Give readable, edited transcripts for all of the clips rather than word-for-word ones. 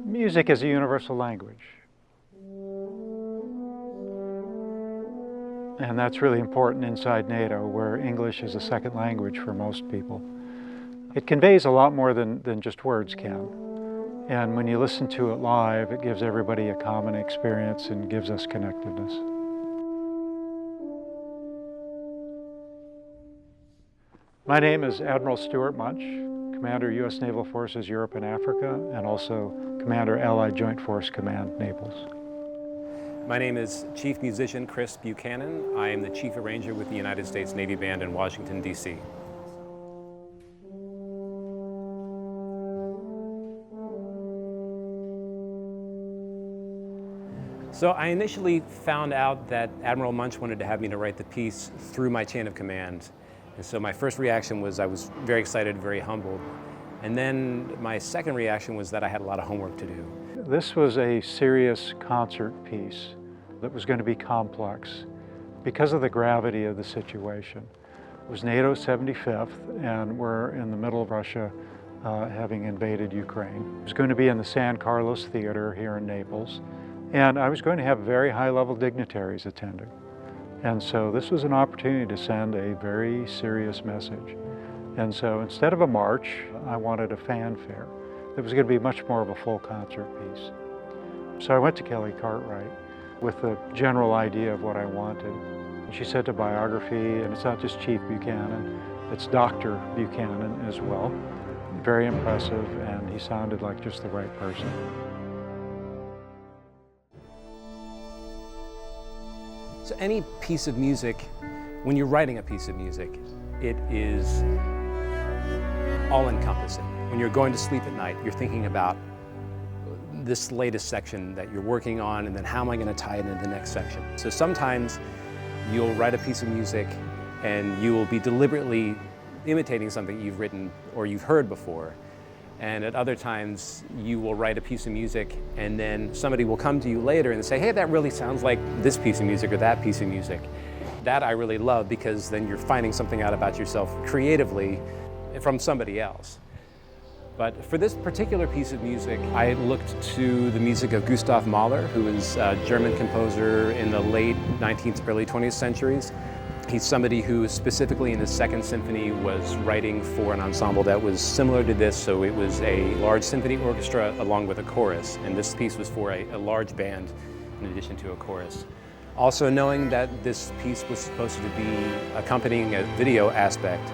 Music is a universal language. And that's really important inside NATO, where English is a second language for most people. It conveys a lot more than just words can. And when you listen to it live, it gives everybody a common experience and gives us connectedness. My name is Admiral Stuart Munch, Commander U.S. Naval Forces Europe and Africa, and also Commander Allied Joint Force Command, Naples. My name is Chief Musician Chris Buchanan. I am the Chief Arranger with the United States Navy Band in Washington, D.C. So I initially found out that Admiral Munch wanted to have me to write the piece through my chain of command. And so my first reaction was I was very excited, very humbled. And then my second reaction was that I had a lot of homework to do. This was a serious concert piece that was going to be complex because of the gravity of the situation. It was NATO's 75th, and we're in the middle of Russia having invaded Ukraine. It was going to be in the San Carlos Theater here in Naples, and I was going to have very high-level dignitaries attending. And so this was an opportunity to send a very serious message. And so instead of a march, I wanted a fanfare. It was going to be much more of a full concert piece. So I went to Kelly Cartwright with the general idea of what I wanted. And she sent a biography, and it's not just Chief Buchanan, it's Dr. Buchanan as well. Very impressive, and he sounded like just the right person. So any piece of music, when you're writing a piece of music, it is all-encompassing. When you're going to sleep at night, you're thinking about this latest section that you're working on, and then how am I going to tie it into the next section? So sometimes you'll write a piece of music and you will be deliberately imitating something you've written or you've heard before. And at other times you will write a piece of music and then somebody will come to you later and say, hey, that really sounds like this piece of music or that piece of music. That I really love, because then you're finding something out about yourself creatively from somebody else. But for this particular piece of music, I looked to the music of Gustav Mahler, who is a German composer in the late 19th, early 20th centuries. He's somebody who specifically in his Second Symphony was writing for an ensemble that was similar to this, so it was a large symphony orchestra along with a chorus, and this piece was for a large band in addition to a chorus. Also knowing that this piece was supposed to be accompanying a video aspect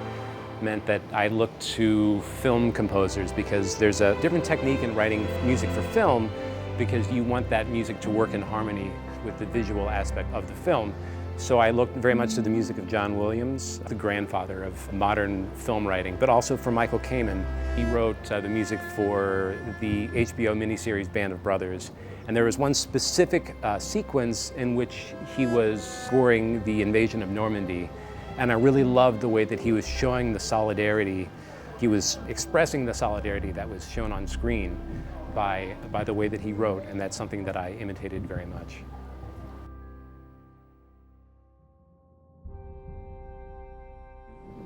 meant that I looked to film composers, because there's a different technique in writing music for film, because you want that music to work in harmony with the visual aspect of the film. So I looked very much to the music of John Williams, the grandfather of modern film writing, but also for Michael Kamen. He wrote the music for the HBO miniseries Band of Brothers. And there was one specific sequence in which he was scoring the invasion of Normandy. And I really loved the way that he was showing the solidarity. He was expressing the solidarity that was shown on screen by the way that he wrote, and that's something that I imitated very much.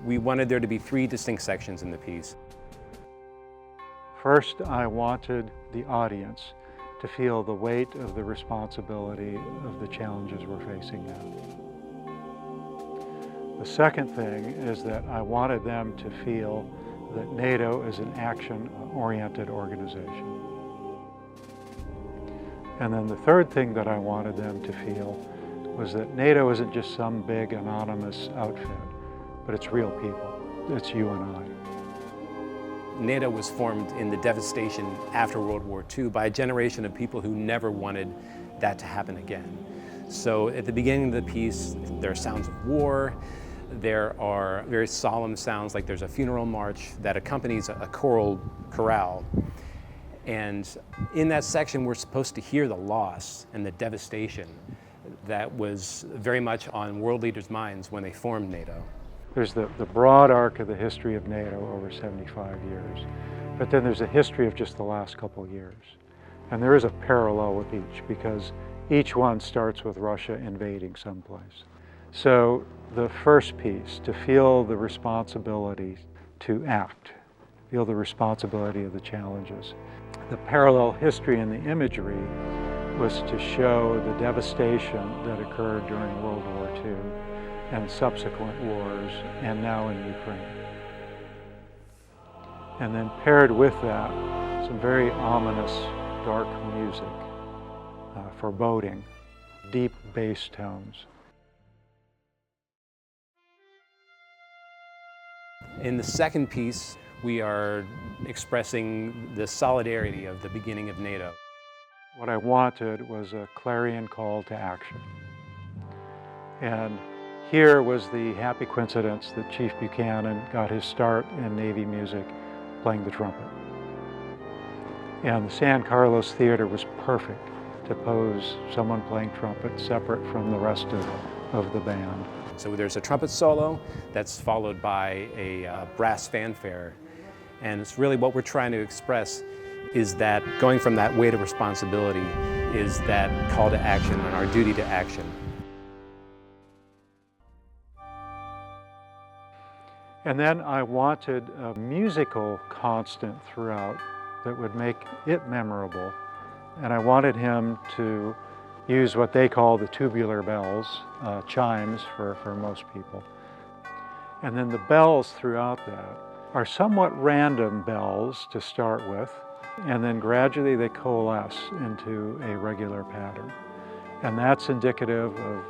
We wanted there to be three distinct sections in the piece. First, I wanted the audience to feel the weight of the responsibility of the challenges we're facing now. The second thing is that I wanted them to feel that NATO is an action-oriented organization. And then the third thing that I wanted them to feel was that NATO isn't just some big anonymous outfit, but it's real people. It's you and I. NATO was formed in the devastation after World War II by a generation of people who never wanted that to happen again. So at the beginning of the piece, there are sounds of war. There are very solemn sounds, like there's a funeral march that accompanies a chorale. And in that section, we're supposed to hear the loss and the devastation that was very much on world leaders' minds when they formed NATO. There's the broad arc of the history of NATO over 75 years, but then there's a history of just the last couple years. And there is a parallel with each, because each one starts with Russia invading someplace. So the first piece, to feel the responsibility to act, feel the responsibility of the challenges. The parallel history in the imagery was to show the devastation that occurred during World War II and subsequent wars, and now in Ukraine. And then paired with that, some very ominous, dark music, foreboding, deep bass tones. In the second piece, we are expressing the solidarity of the beginning of NATO. What I wanted was a clarion call to action. And here was the happy coincidence that Chief Buchanan got his start in Navy music playing the trumpet. And the San Carlos Theater was perfect to pose someone playing trumpet separate from the rest of the band. So there's a trumpet solo that's followed by a brass fanfare. And it's really what we're trying to express is that going from that weight of responsibility is that call to action and our duty to action. And then I wanted a musical constant throughout that would make it memorable. And I wanted him to use what they call the tubular bells, chimes for most people. And then the bells throughout that are somewhat random bells to start with, and then gradually they coalesce into a regular pattern. And that's indicative of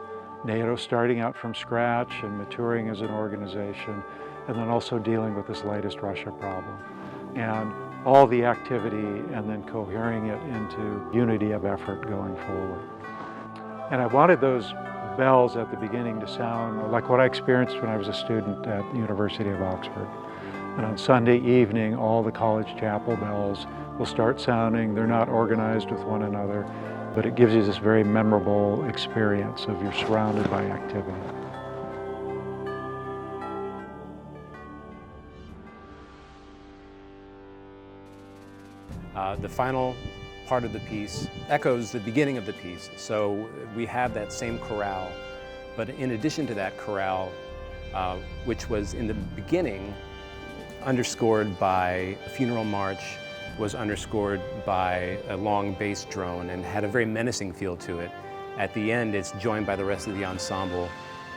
NATO starting out from scratch and maturing as an organization, and then also dealing with this latest Russia problem. And all the activity and then cohering it into unity of effort going forward. And I wanted those bells at the beginning to sound like what I experienced when I was a student at the University of Oxford. And on Sunday evening, all the college chapel bells will start sounding. They're not organized with one another, but it gives you this very memorable experience of you're surrounded by activity. The final part of the piece echoes the beginning of the piece. So we have that same chorale, but in addition to that chorale, which was in the beginning underscored by a funeral march, was underscored by a long bass drone and had a very menacing feel to it. At the end, it's joined by the rest of the ensemble,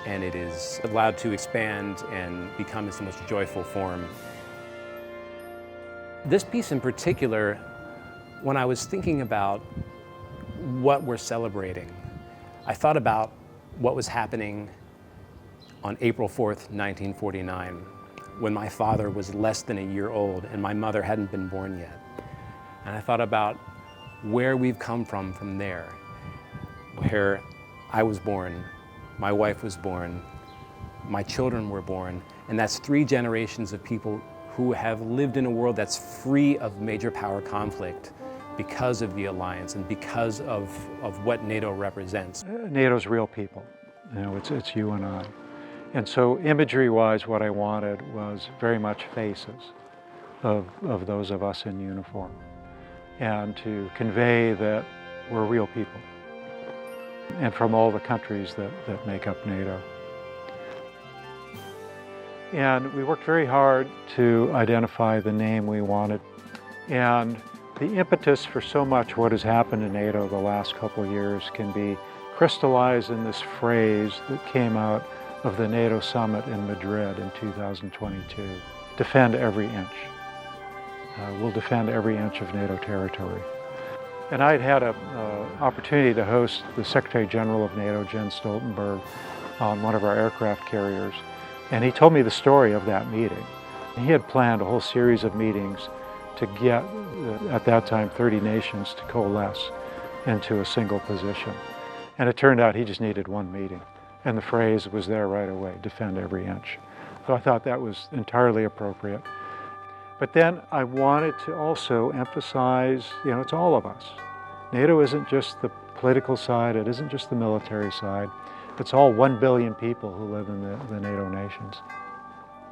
and it is allowed to expand and become its most joyful form. This piece in particular, when I was thinking about what we're celebrating, I thought about what was happening on April 4th, 1949, when my father was less than a year old and my mother hadn't been born yet. And I thought about where we've come from there, where I was born, my wife was born, my children were born, and that's 3 generations of people who have lived in a world that's free of major power conflict because of the alliance and because of what NATO represents. NATO's real people. You know, it's you and I. And so imagery-wise, what I wanted was very much faces of those of us in uniform, and to convey that we're real people, and from all the countries that make up NATO. And we worked very hard to identify the name we wanted. And the impetus for so much what has happened in NATO the last couple of years can be crystallized in this phrase that came out of the NATO summit in Madrid in 2022. Defend every inch. We'll defend every inch of NATO territory. And I'd had an opportunity to host the Secretary General of NATO, Jens Stoltenberg, on one of our aircraft carriers. And he told me the story of that meeting. He had planned a whole series of meetings to get, at that time, 30 nations to coalesce into a single position. And it turned out he just needed one meeting. And the phrase was there right away, defend every inch. So I thought that was entirely appropriate. But then I wanted to also emphasize, it's all of us. NATO isn't just the political side, it isn't just the military side. It's all 1 billion people who live in the NATO nations.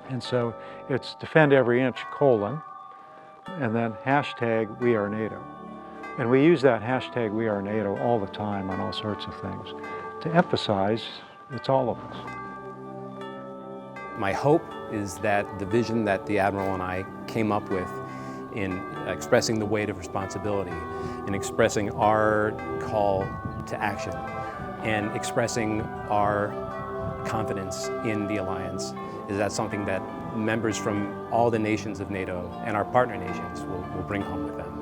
And so it's defend every inch, and then hashtag we are NATO. And we use that hashtag we are NATO all the time on all sorts of things to emphasize it's all of us. My hope is that the vision that the Admiral and I came up with in expressing the weight of responsibility, in expressing our call to action, and expressing our confidence in the alliance. Is that something that members from all the nations of NATO and our partner nations will bring home with them?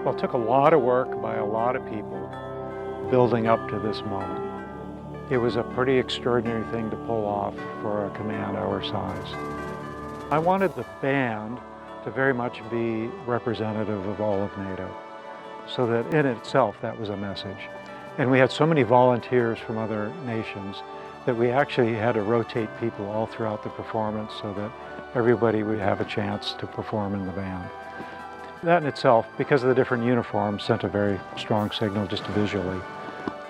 Well, it took a lot of work by a lot of people building up to this moment. It was a pretty extraordinary thing to pull off for a command our size. I wanted the band to very much be representative of all of NATO, so that in itself that was a message. And we had so many volunteers from other nations that we actually had to rotate people all throughout the performance so that everybody would have a chance to perform in the band. That in itself, because of the different uniforms, sent a very strong signal just visually.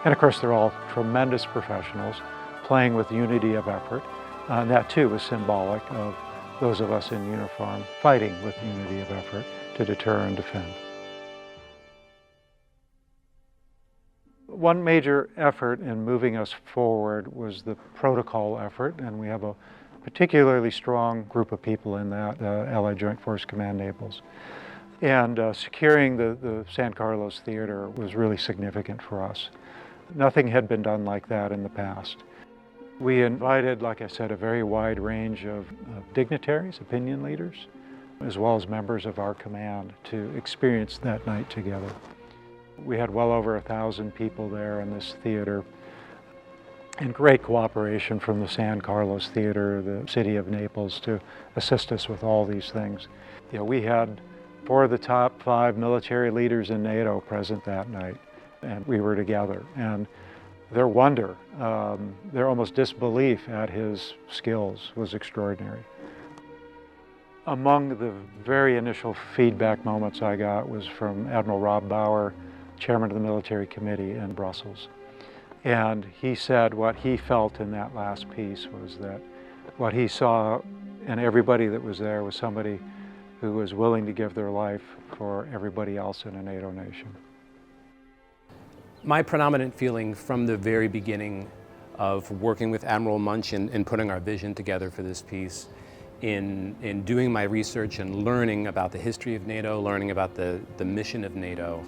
And of course, they're all tremendous professionals playing with unity of effort. And that too was symbolic of those of us in uniform fighting with unity of effort to deter and defend. One major effort in moving us forward was the protocol effort, and we have a particularly strong group of people in that, Allied Joint Force Command Naples. And securing the San Carlos Theater was really significant for us. Nothing had been done like that in the past. We invited, like I said, a very wide range of dignitaries, opinion leaders, as well as members of our command to experience that night together. We had well over 1,000 people there in this theater, and great cooperation from the San Carlos Theater, the city of Naples, to assist us with all these things. You know, we had 4 of the top 5 military leaders in NATO present that night, and we were together. And their wonder, their almost disbelief at his skills was extraordinary. Among the very initial feedback moments I got was from Admiral Rob Bauer, chairman of the military committee in Brussels. And he said what he felt in that last piece was that what he saw in everybody that was there was somebody who was willing to give their life for everybody else in a NATO nation. My predominant feeling from the very beginning of working with Admiral Munch and putting our vision together for this piece, in doing my research and learning about the history of NATO, learning about the mission of NATO,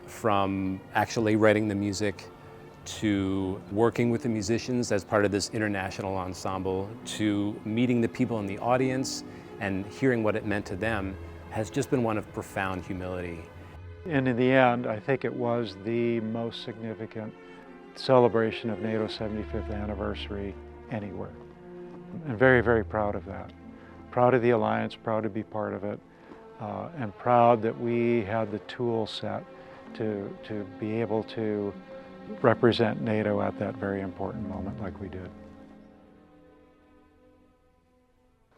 from actually writing the music to working with the musicians as part of this international ensemble, to meeting the people in the audience and hearing what it meant to them, has just been one of profound humility. And in the end, I think it was the most significant celebration of NATO's 75th anniversary anywhere. I'm very, very proud of that. Proud of the alliance, proud to be part of it, and proud that we had the tool set to be able to represent NATO at that very important moment like we did.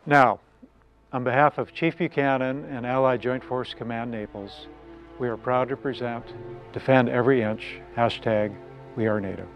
Now, on behalf of Chief Buchanan and Allied Joint Force Command Naples, we are proud to present Defend Every Inch, #WeAreNato.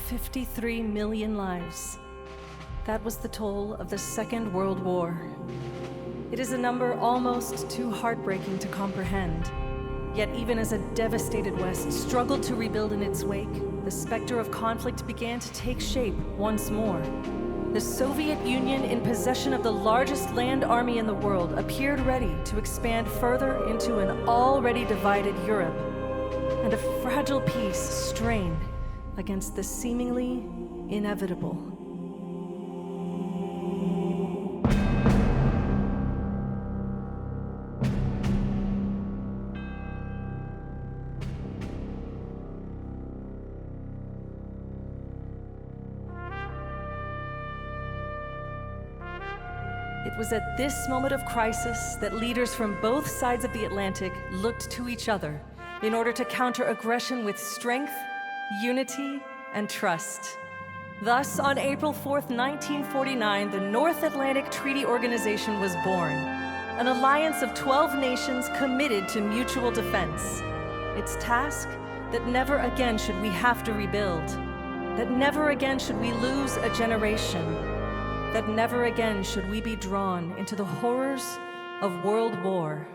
"53 million lives. That was the toll of the Second World War. It is a number almost too heartbreaking to comprehend. Yet even as a devastated West struggled to rebuild in its wake, the specter of conflict began to take shape once more. The Soviet Union, in possession of the largest land army in the world, appeared ready to expand further into an already divided Europe. and a fragile peace strain against the seemingly inevitable. It was at this moment of crisis that leaders from both sides of the Atlantic looked to each other in order to counter aggression with strength, unity, and trust. Thus, on April 4th, 1949, the North Atlantic Treaty Organization was born, an alliance of 12 nations committed to mutual defense. Its task, that never again should we have to rebuild, that never again should we lose a generation, that never again should we be drawn into the horrors of World War.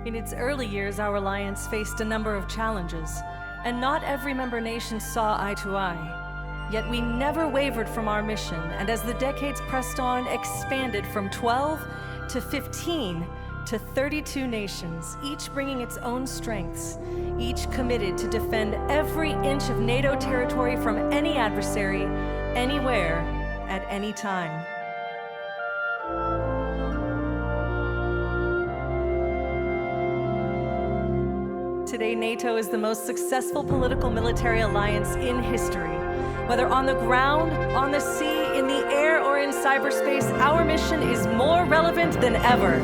In its early years, our alliance faced a number of challenges, and not every member nation saw eye to eye. Yet we never wavered from our mission, and as the decades pressed on, expanded from 12 to 15 to 32 nations, each bringing its own strengths, each committed to defend every inch of NATO territory from any adversary, anywhere, at any time. Today, NATO is the most successful political military alliance in history. Whether on the ground, on the sea, in the air, or in cyberspace, our mission is more relevant than ever.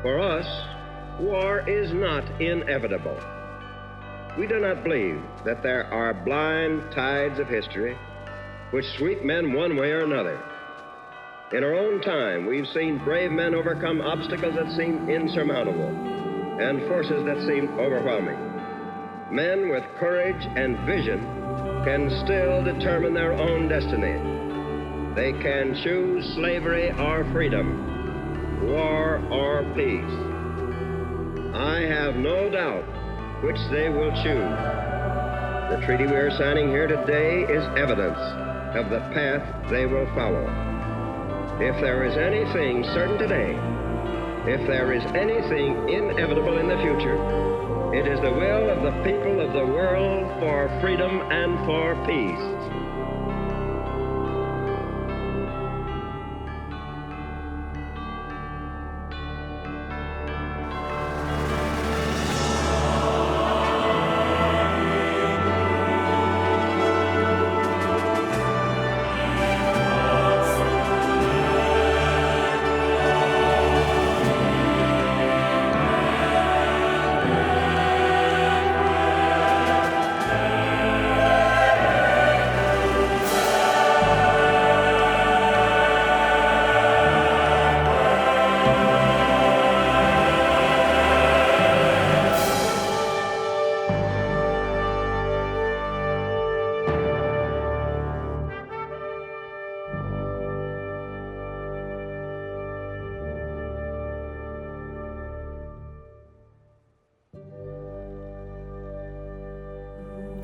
For us, war is not inevitable. We do not believe that there are blind tides of history which sweep men one way or another. In our own time, we've seen brave men overcome obstacles that seem insurmountable and forces that seem overwhelming. Men with courage and vision can still determine their own destiny. They can choose slavery or freedom, war or peace. I have no doubt which they will choose. The treaty we are signing here today is evidence of the path they will follow. If there is anything certain today, if there is anything inevitable in the future, it is the will of the people of the world for freedom and for peace.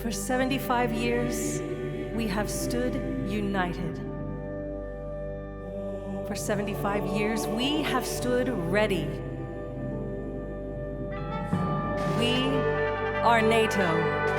For 75 years, we have stood united. For 75 years, we have stood ready. We are NATO.